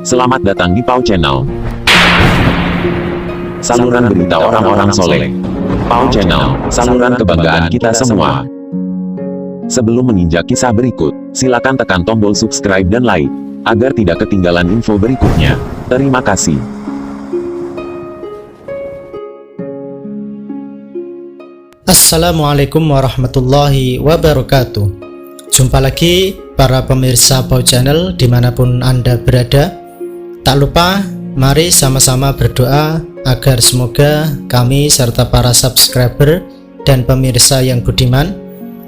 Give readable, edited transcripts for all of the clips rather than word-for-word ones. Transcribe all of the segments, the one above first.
Selamat datang di Pau Channel. Saluran berita orang-orang soleh. Pau Channel, saluran kebanggaan kita semua. Sebelum menginjak kisah berikut, silakan tekan tombol subscribe dan like, agar tidak ketinggalan info berikutnya. Terima kasih. Assalamualaikum warahmatullahi wabarakatuh. Jumpa lagi para pemirsa Pau Channel dimanapun Anda berada. Tak lupa, mari sama-sama berdoa agar semoga kami serta para subscriber dan pemirsa yang budiman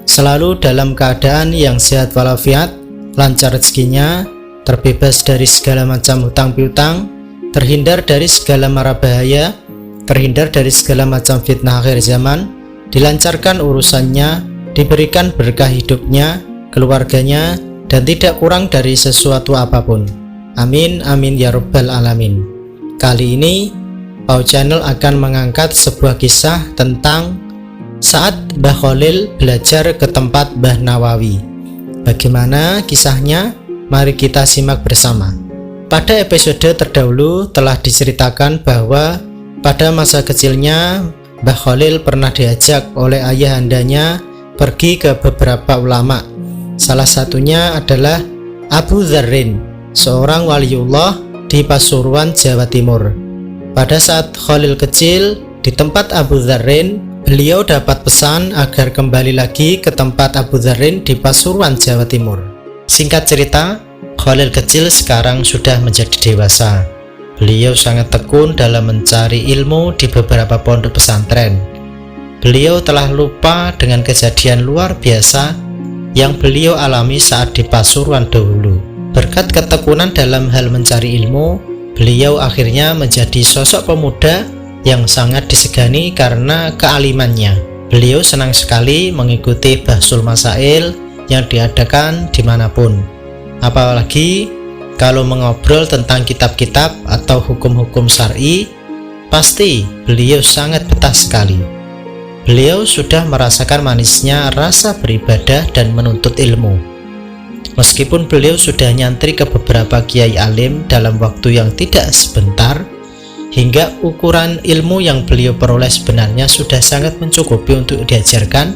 selalu dalam keadaan yang sehat walafiat, lancar rezekinya, terbebas dari segala macam hutang piutang, terhindar dari segala mara bahaya, terhindar dari segala macam fitnah akhir zaman, dilancarkan urusannya, diberikan berkah hidupnya, keluarganya, dan tidak kurang dari sesuatu apapun. Amin amin ya rabbal alamin. Kali ini Pau Channel akan mengangkat sebuah kisah tentang saat Mbah Khalil belajar ke tempat Mbah Nawawi. Bagaimana kisahnya? Mari kita simak bersama. Pada episode terdahulu telah diceritakan bahwa pada masa kecilnya Mbah Khalil pernah diajak oleh ayahandanya pergi ke beberapa ulama. Salah satunya adalah Abu Dzarrin, seorang waliullah di Pasuruan, Jawa Timur. Pada saat Khalil kecil di tempat Abu Dzarrin, beliau dapat pesan agar kembali lagi ke tempat Abu Dzarrin di Pasuruan, Jawa Timur. Singkat cerita, Khalil kecil sekarang sudah menjadi dewasa. Beliau sangat tekun dalam mencari ilmu di beberapa pondok pesantren. Beliau telah lupa dengan kejadian luar biasa yang beliau alami saat di Pasuruan dahulu. Berkat ketekunan dalam hal mencari ilmu, beliau akhirnya menjadi sosok pemuda yang sangat disegani karena kealimannya. Beliau senang sekali mengikuti bahsul masail yang diadakan dimanapun. Apalagi kalau mengobrol tentang kitab-kitab atau hukum-hukum syar'i, pasti beliau sangat betah sekali. Beliau sudah merasakan manisnya rasa beribadah dan menuntut ilmu. Meskipun beliau sudah nyantri ke beberapa kiai alim dalam waktu yang tidak sebentar, hingga ukuran ilmu yang beliau peroleh sebenarnya sudah sangat mencukupi untuk diajarkan,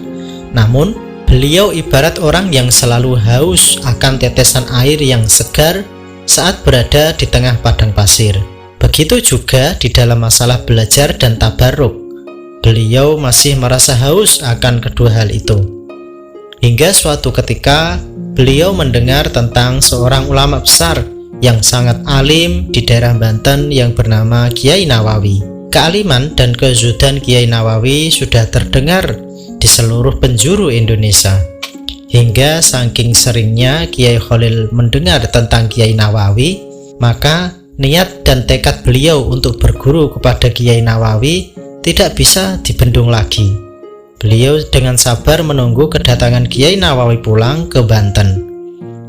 namun beliau ibarat orang yang selalu haus akan tetesan air yang segar saat berada di tengah padang pasir. Begitu juga di dalam masalah belajar dan tabarruk, beliau masih merasa haus akan kedua hal itu. Hingga suatu ketika beliau mendengar tentang seorang ulama besar yang sangat alim di daerah Banten yang bernama Kiai Nawawi. Kealiman dan kezuhudan Kiai Nawawi sudah terdengar di seluruh penjuru Indonesia. Hingga saking seringnya Kiai Khalil mendengar tentang Kiai Nawawi, maka niat dan tekad beliau untuk berguru kepada Kiai Nawawi tidak bisa dibendung lagi. Beliau dengan sabar menunggu kedatangan Kiai Nawawi pulang ke Banten.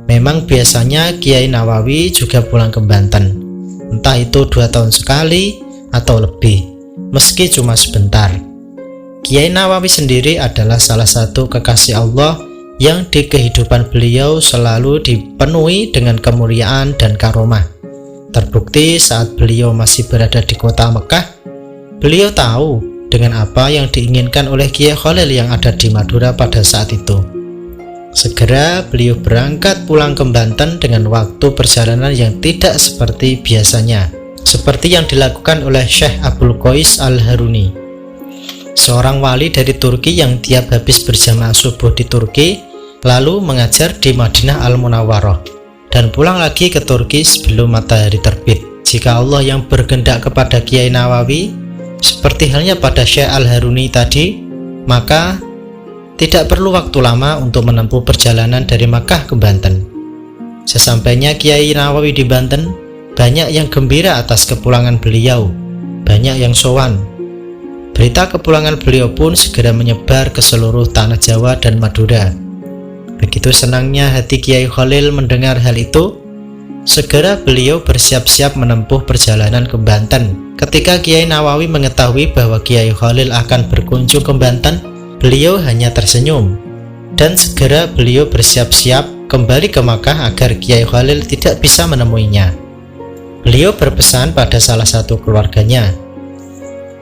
Memang biasanya Kiai Nawawi juga pulang ke Banten, entah itu 2 tahun sekali atau lebih, meski cuma sebentar. Kiai Nawawi sendiri adalah salah satu kekasih Allah yang di kehidupan beliau selalu dipenuhi dengan kemuliaan dan karomah. Terbukti saat beliau masih berada di kota Mekah, beliau tahu dengan apa yang diinginkan oleh Kiai Khalil yang ada di Madura pada saat itu. Segera beliau berangkat pulang ke Banten dengan waktu perjalanan yang tidak seperti biasanya, seperti yang dilakukan oleh Syekh Abdul Qais Al-Haruni, seorang wali dari Turki yang tiap habis berjamaah subuh di Turki lalu mengajar di Madinah Al-Munawwarah dan pulang lagi ke Turki sebelum matahari terbit. Jika Allah yang berkehendak kepada Kiai Nawawi, seperti halnya pada Syekh Al-Haruni tadi, maka tidak perlu waktu lama untuk menempuh perjalanan dari Makkah ke Banten. Sesampainya Kiai Nawawi di Banten, banyak yang gembira atas kepulangan beliau, banyak yang sowan. Berita kepulangan beliau pun segera menyebar ke seluruh tanah Jawa dan Madura. Begitu senangnya hati Kiai Khalil mendengar hal itu, segera beliau bersiap-siap menempuh perjalanan ke Banten. Ketika Kiai Nawawi mengetahui bahwa Kiai Khalil akan berkunjung ke Banten, beliau hanya tersenyum dan segera beliau bersiap-siap kembali ke Makkah agar Kiai Khalil tidak bisa menemuinya. Beliau berpesan pada salah satu keluarganya,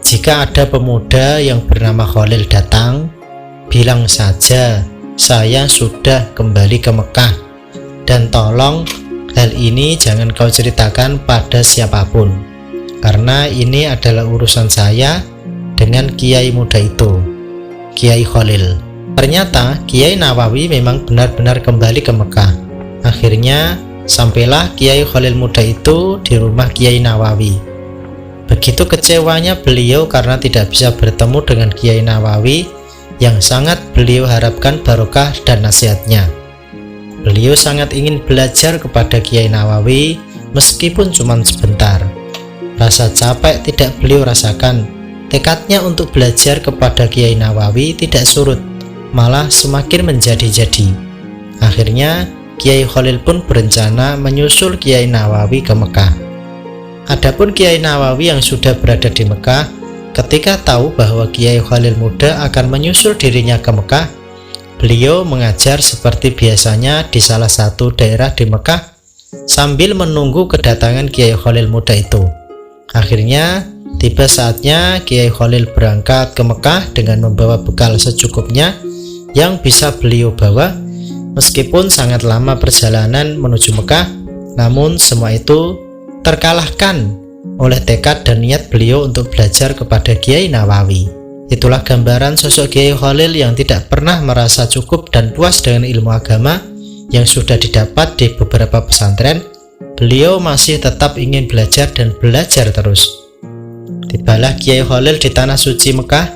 jika ada pemuda yang bernama Khalil datang, bilang saja saya sudah kembali ke Mekah, dan tolong hal ini jangan kau ceritakan pada siapapun, karena ini adalah urusan saya dengan kiai muda itu, Kiai Khalil. Ternyata Kiai Nawawi memang benar-benar kembali ke Mekah. Akhirnya sampailah Kiai Khalil muda itu di rumah Kiai Nawawi. Begitu kecewanya beliau karena tidak bisa bertemu dengan Kiai Nawawi yang sangat beliau harapkan barokah dan nasihatnya. Beliau sangat ingin belajar kepada Kiai Nawawi meskipun cuma sebentar. Rasa capek tidak beliau rasakan. Tekadnya untuk belajar kepada Kiai Nawawi tidak surut, malah semakin menjadi-jadi. Akhirnya Kiai Khalil pun berencana menyusul Kiai Nawawi ke Mekah. Adapun Kiai Nawawi yang sudah berada di Mekah, ketika tahu bahwa Kiai Khalil muda akan menyusul dirinya ke Mekah, beliau mengajar seperti biasanya di salah satu daerah di Mekah sambil menunggu kedatangan Kiai Khalil muda itu. Akhirnya tiba saatnya Kiai Khalil berangkat ke Mekah dengan membawa bekal secukupnya yang bisa beliau bawa. Meskipun sangat lama perjalanan menuju Mekah, namun semua itu terkalahkan oleh tekad dan niat beliau untuk belajar kepada Kiai Nawawi. Itulah gambaran sosok Kiai Khalil yang tidak pernah merasa cukup dan puas dengan ilmu agama yang sudah didapat di beberapa pesantren. Beliau masih tetap ingin belajar dan belajar terus. Tibalah Kiai Khalil di tanah suci Mekah.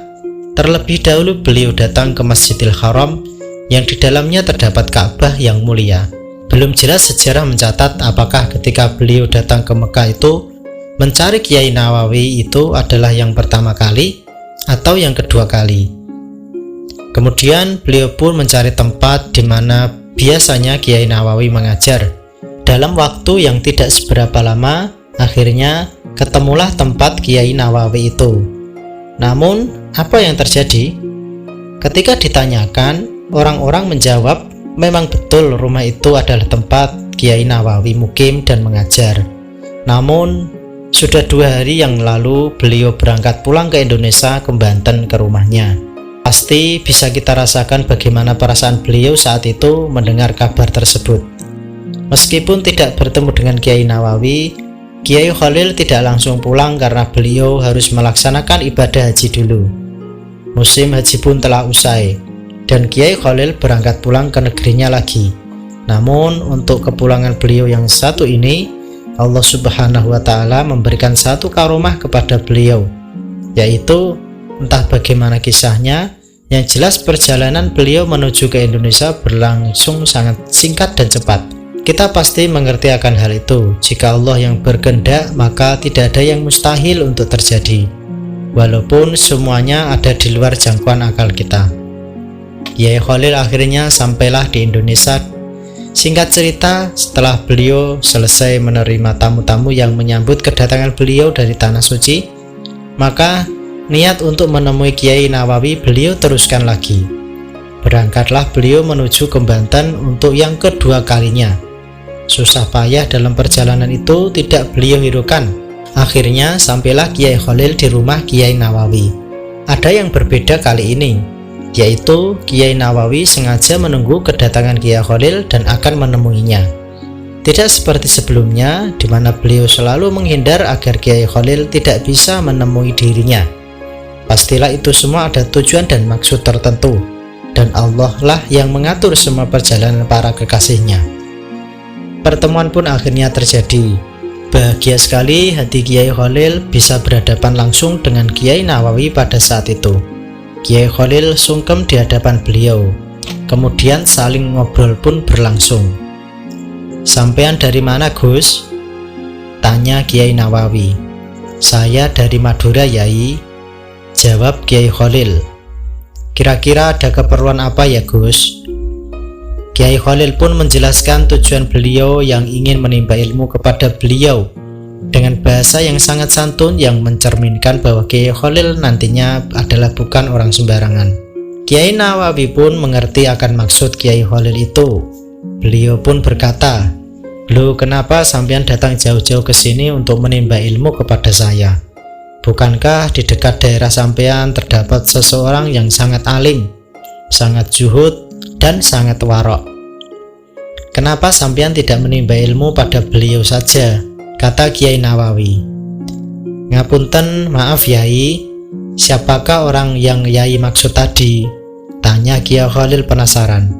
Terlebih dahulu beliau datang ke Masjidil Haram yang di dalamnya terdapat Ka'bah yang mulia. Belum jelas sejarah mencatat apakah ketika beliau datang ke Mekah itu mencari Kiai Nawawi itu adalah yang pertama kali atau yang kedua kali. Kemudian beliau pun mencari tempat di mana biasanya Kiai Nawawi mengajar. Dalam waktu yang tidak seberapa lama, akhirnya ketemulah tempat Kiai Nawawi itu. Namun, apa yang terjadi? Ketika ditanyakan, orang-orang menjawab memang betul rumah itu adalah tempat Kiai Nawawi mukim dan mengajar. Namun, sudah 2 hari yang lalu beliau berangkat pulang ke Indonesia, ke Banten, ke rumahnya. Pasti bisa kita rasakan bagaimana perasaan beliau saat itu mendengar kabar tersebut. Meskipun tidak bertemu dengan Kiai Nawawi, Kiai Khalil tidak langsung pulang karena beliau harus melaksanakan ibadah haji dulu. Musim haji pun telah usai, dan Kiai Khalil berangkat pulang ke negerinya lagi. Namun untuk kepulangan beliau yang satu ini, Allah Subhanahu wa Ta'ala memberikan satu karomah kepada beliau, yaitu entah bagaimana kisahnya, yang jelas perjalanan beliau menuju ke Indonesia berlangsung sangat singkat dan cepat. Kita pasti mengerti akan hal itu. Jika Allah yang berkehendak, maka tidak ada yang mustahil untuk terjadi, walaupun semuanya ada di luar jangkauan akal kita. Kiai Khalil akhirnya sampailah di Indonesia. Singkat cerita, setelah beliau selesai menerima tamu-tamu yang menyambut kedatangan beliau dari Tanah Suci, maka niat untuk menemui Kiai Nawawi beliau teruskan lagi. Berangkatlah beliau menuju ke Banten untuk yang kedua kalinya. Susah payah dalam perjalanan itu tidak beliau hiraukan. Akhirnya sampailah Kiai Khalil di rumah Kiai Nawawi. Ada yang berbeda kali ini, yaitu Kiai Nawawi sengaja menunggu kedatangan Kiai Khalil dan akan menemuinya. Tidak seperti sebelumnya, di mana beliau selalu menghindar agar Kiai Khalil tidak bisa menemui dirinya. Pastilah itu semua ada tujuan dan maksud tertentu, dan Allah lah yang mengatur semua perjalanan para kekasihnya. Pertemuan pun akhirnya terjadi. Bahagia sekali hati Kiai Khalil bisa berhadapan langsung dengan Kiai Nawawi pada saat itu. Kiai Khalil sungkem di hadapan beliau. Kemudian saling ngobrol pun berlangsung. "Sampean dari mana, Gus?" tanya Kiai Nawawi. "Saya dari Madura, Yai," jawab Kiai Khalil. "Kira-kira ada keperluan apa ya, Gus?" Kiai Khalil pun menjelaskan tujuan beliau yang ingin menimba ilmu kepada beliau dengan bahasa yang sangat santun yang mencerminkan bahwa Kiai Khalil nantinya adalah bukan orang sembarangan. Kiai Nawawi pun mengerti akan maksud Kiai Khalil itu. Beliau pun berkata, "Loh, kenapa sampean datang jauh-jauh ke sini untuk menimba ilmu kepada saya? Bukankah di dekat daerah sampean terdapat seseorang yang sangat alim, sangat zuhud, dan sangat warok? Kenapa sampean tidak menimba ilmu pada beliau saja?" kata Kiai Nawawi. "Ngapunten, maaf Yai, siapakah orang yang Yai maksud tadi?" tanya Kiai Khalil penasaran.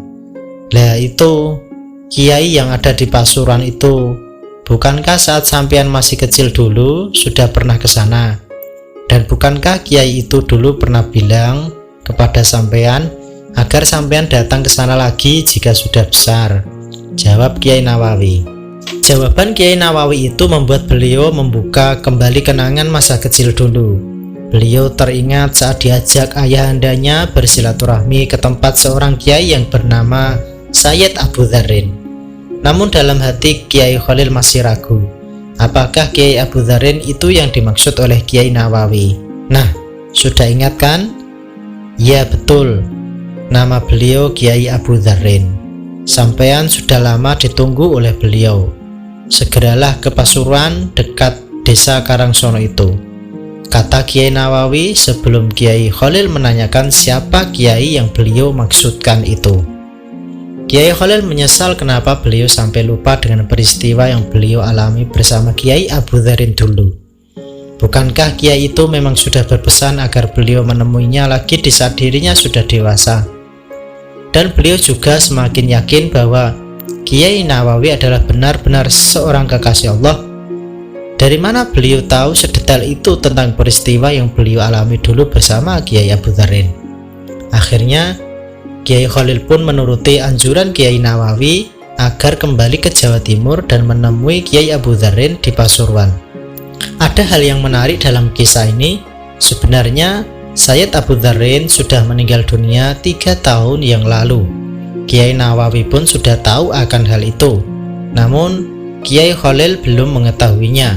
"Lah itu, Kiai yang ada di Pasuruan itu. Bukankah saat sampean masih kecil dulu sudah pernah ke sana? Dan bukankah Kiai itu dulu pernah bilang kepada sampean agar sampean datang ke sana lagi jika sudah besar?" jawab Kiai Nawawi. Jawaban Kiai Nawawi itu membuat beliau membuka kembali kenangan masa kecil dulu. Beliau teringat saat diajak ayahandanya bersilaturahmi ke tempat seorang kiai yang bernama Sayyid Abu Dzarrin. Namun dalam hati Kiai Khalil masih ragu, apakah Kiai Abu Dzarrin itu yang dimaksud oleh Kiai Nawawi? Nah, sudah ingat kan? Ya betul, nama beliau Kiai Abu Dzarrin. Sampean sudah lama ditunggu oleh beliau. Segeralah ke Pasuruan dekat desa Karangsono itu, kata Kiai Nawawi sebelum Kiai Khalil menanyakan siapa Kiai yang beliau maksudkan itu. Kiai Khalil menyesal kenapa beliau sampai lupa dengan peristiwa yang beliau alami bersama Kiai Abu Dzarrin dulu. Bukankah Kiai itu memang sudah berpesan agar beliau menemuinya lagi di saat dirinya sudah dewasa? Dan beliau juga semakin yakin bahwa Kiai Nawawi adalah benar-benar seorang kekasih Allah. Dari mana beliau tahu sedetail itu tentang peristiwa yang beliau alami dulu bersama Kiai Abu Dzarrin? Akhirnya Kiai Khalil pun menuruti anjuran Kiai Nawawi agar kembali ke Jawa Timur dan menemui Kiai Abu Dzarrin di Pasuruan. Ada hal yang menarik dalam kisah ini. Sebenarnya Sayyid Abu Dzarrin sudah meninggal dunia 3 tahun yang lalu. Kiai Nawawi pun sudah tahu akan hal itu. Namun Kiai Khalil belum mengetahuinya,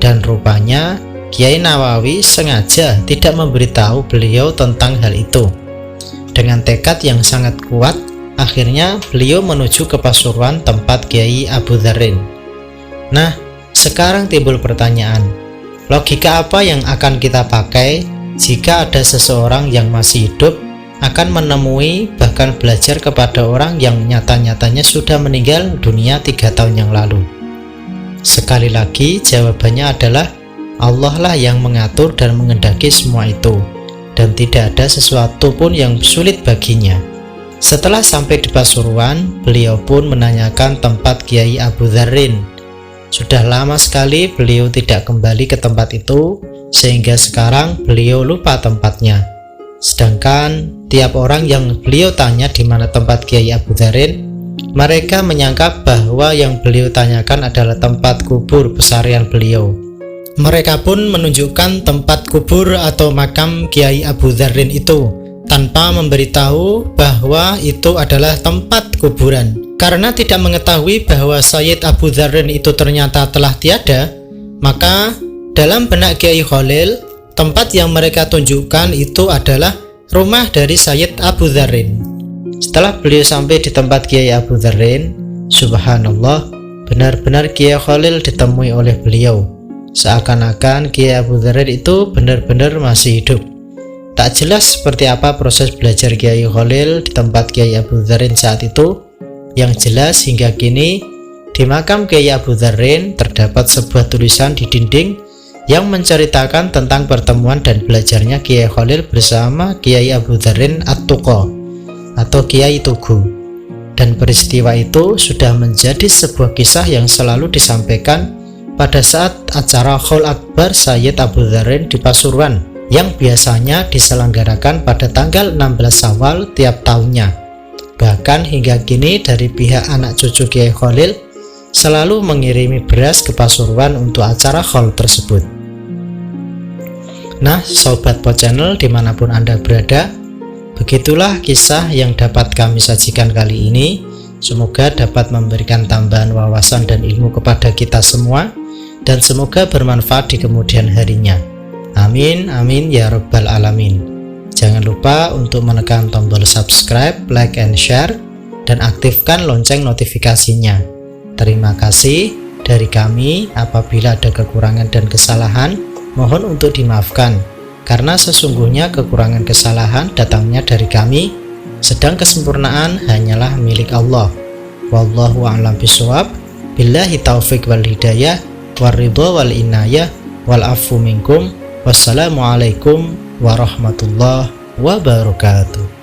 dan rupanya Kiai Nawawi sengaja tidak memberitahu beliau tentang hal itu. Dengan tekad yang sangat kuat, akhirnya beliau menuju ke Pasuruan tempat Kiai Abu Dzarrin. Nah, sekarang timbul pertanyaan, logika apa yang akan kita pakai jika ada seseorang yang masih hidup akan menemui bahkan belajar kepada orang yang nyata-nyatanya sudah meninggal dunia 3 tahun yang lalu? Sekali lagi jawabannya adalah Allah lah yang mengatur dan mengendaki semua itu, dan tidak ada sesuatu pun yang sulit baginya. Setelah sampai di Pasuruan, beliau pun menanyakan tempat Kiai Abu Dzarrin. Sudah lama sekali beliau tidak kembali ke tempat itu, sehingga sekarang beliau lupa tempatnya. Sedangkan tiap orang yang beliau tanya di mana tempat Kiai Abu Dzarrin, mereka menyangka bahwa yang beliau tanyakan adalah tempat kubur pesarian beliau. Mereka pun menunjukkan tempat kubur atau makam Kiai Abu Dzarrin itu tanpa memberitahu bahwa itu adalah tempat kuburan. Karena tidak mengetahui bahwa Sayyid Abu Dzarrin itu ternyata telah tiada, maka dalam benak Kiai Khalil, tempat yang mereka tunjukkan itu adalah rumah dari Sayyid Abu Dzarrin. Setelah beliau sampai di tempat Kiai Abu Dzarrin, subhanallah, benar-benar Kiai Khalil ditemui oleh beliau. Seakan-akan Kiai Abu Dzarrin itu benar-benar masih hidup. Tak jelas seperti apa proses belajar Kiai Khalil di tempat Kiai Abu Dzarrin saat itu. Yang jelas hingga kini di makam Kiai Abu Dzarrin terdapat sebuah tulisan di dinding yang menceritakan tentang pertemuan dan belajarnya Kiai Khalil bersama Kiai Abu Dzarrin At-Tuqa atau Kiai Tugu. Dan peristiwa itu sudah menjadi sebuah kisah yang selalu disampaikan pada saat acara Khaul Akbar Sayyid Abu Dzarrin di Pasuruan yang biasanya diselenggarakan pada tanggal 16 Syawal tiap tahunnya. Bahkan hingga kini dari pihak anak cucu Kiai Khalil selalu mengirimi beras ke Pasuruan untuk acara Khaul tersebut. Nah, Sobat Po Channel dimanapun Anda berada, begitulah kisah yang dapat kami sajikan kali ini. Semoga dapat memberikan tambahan wawasan dan ilmu kepada kita semua, dan semoga bermanfaat di kemudian harinya. Amin, amin ya rabbal alamin. Jangan lupa untuk menekan tombol subscribe, like, and share, dan aktifkan lonceng notifikasinya. Terima kasih dari kami. Apabila ada kekurangan dan kesalahan, mohon untuk dimaafkan, karena sesungguhnya kekurangan kesalahan datangnya dari kami, sedang kesempurnaan hanyalah milik Allah. Wallahu a'lam bishawab. Billahi taufik wal hidayah, waridho wal inayah, wal afu minkum. Wassalamualaikum warahmatullahi wabarakatuh.